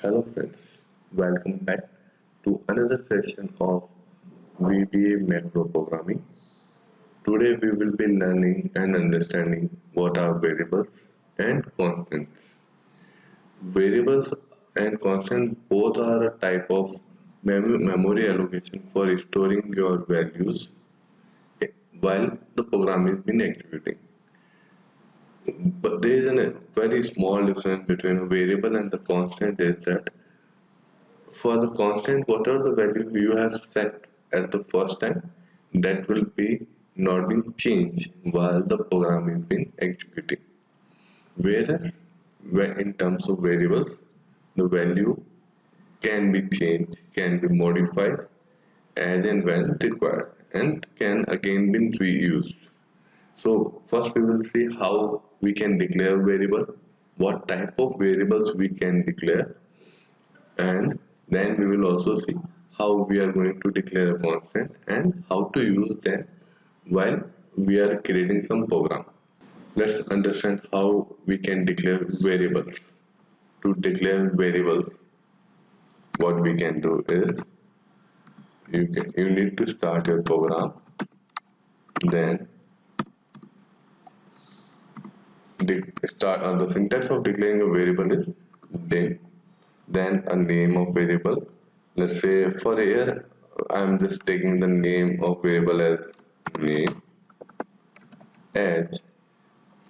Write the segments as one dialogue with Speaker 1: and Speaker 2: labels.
Speaker 1: Hello friends, welcome back to another session of VBA macro programming. Today we will be learning and understanding what are variables and constants. Variables and constants both are a type of memory allocation for storing your values while the program is been executing. But there is a very small difference between a variable and the constant is that for the constant, whatever the value you have set at the first time, that will be not being changed while the program is being executing. Whereas, in terms of variables, the value can be changed, can be modified as and when required, and can again be reused. So first we will see how we can declare a variable, what type of variables we can declare, and then we will also see how we are going to declare a constant and how to use them while we are creating some program. Let's understand how we can declare variables. To declare variables, what we can do is you need to start your program, then the syntax of declaring a variable is then a name of variable. Let's say for here I'm just taking the name of variable as name. Edge,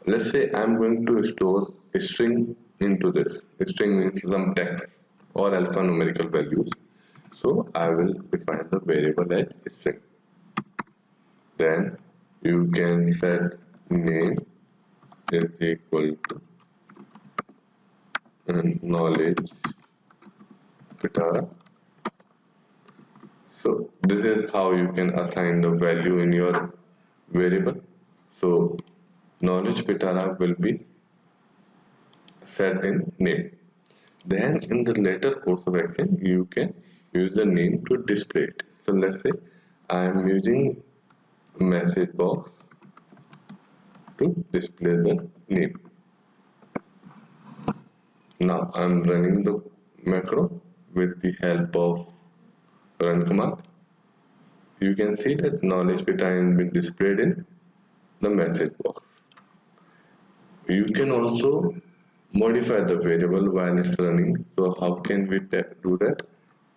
Speaker 1: let's say I'm going to store a string into this. A string means some text or alphanumerical values, so I will define the variable as string. Then you can set name is equal to knowledge guitar. So this is how you can assign the value in your variable. So knowledge pitara will be set in name. Then in the later course of action you can use the name to display it. So let's say I am using message box to display the name. Now I am running the macro with the help of run command. You can see that knowledge beta has been displayed in the message box. You can also modify the variable while it's running. So how can we do that?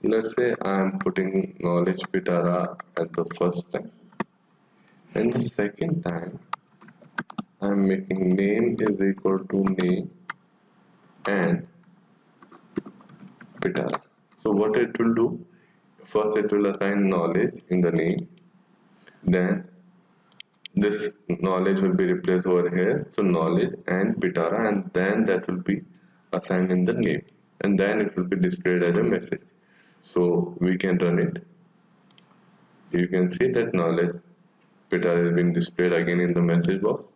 Speaker 1: Let's say I am putting knowledge pitara at the first time, and the second time I am making name is equal to name and pitara. So what it will do? First it will assign knowledge in the name, then this knowledge will be replaced over here, so knowledge and pitara, and then that will be assigned in the name, and then it will be displayed as a message. So we can run it. You can see that knowledge pitara has been displayed again in the message box.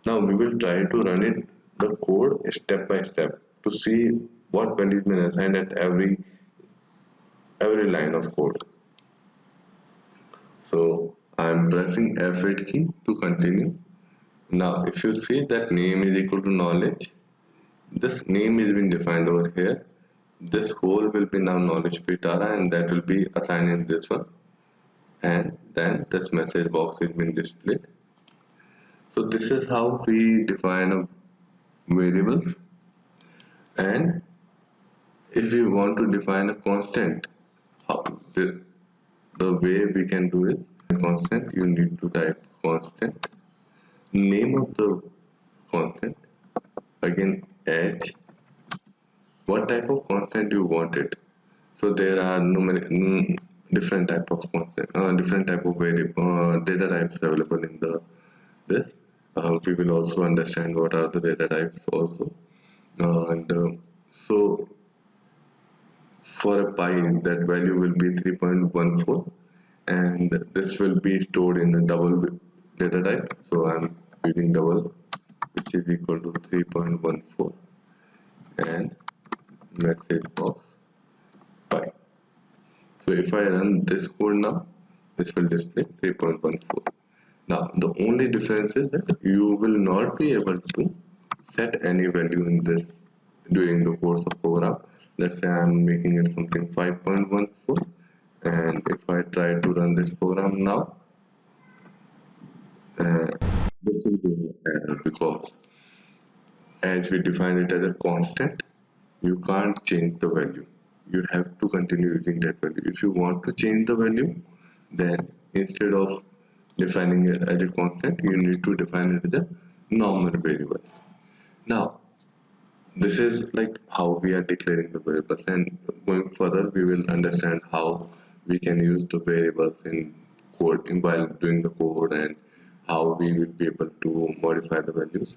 Speaker 1: Now we will try to run it the code step by step to see what value has been assigned at every line of code. So I am pressing F8 key to continue. Now if you see that name is equal to knowledge, this name is been defined over here. This whole will be now knowledge pitara, and that will be assigned in this one, and then this message box is been displayed. So this is how we define a variables. And if you want to define a constant, the way we can do is constant. You need to type constant, name of the constant, again edge, what type of constant you want it. So there are different type of constant, different type of variable data types available in this. We will also understand what are the data types also, so for a pi that value will be 3.14, and this will be stored in a double data type. So I'm using double, which is equal to 3.14 and message box pi. So if I run this code now, this will display 3.14. Now the only difference is that you will not be able to set any value in this during the course of program. let's say I'm making it something 5.14, and if I try to run this program now, uh, this will be an error because as we define it as a constant, you can't change the value. You have to continue using that value. If you want to change the value, then instead of defining it as a constant, you need to define it as a normal variable. Now, this is like how we are declaring the variables, and going further, we will understand how we can use the variables in code while doing the code, and how we will be able to modify the values.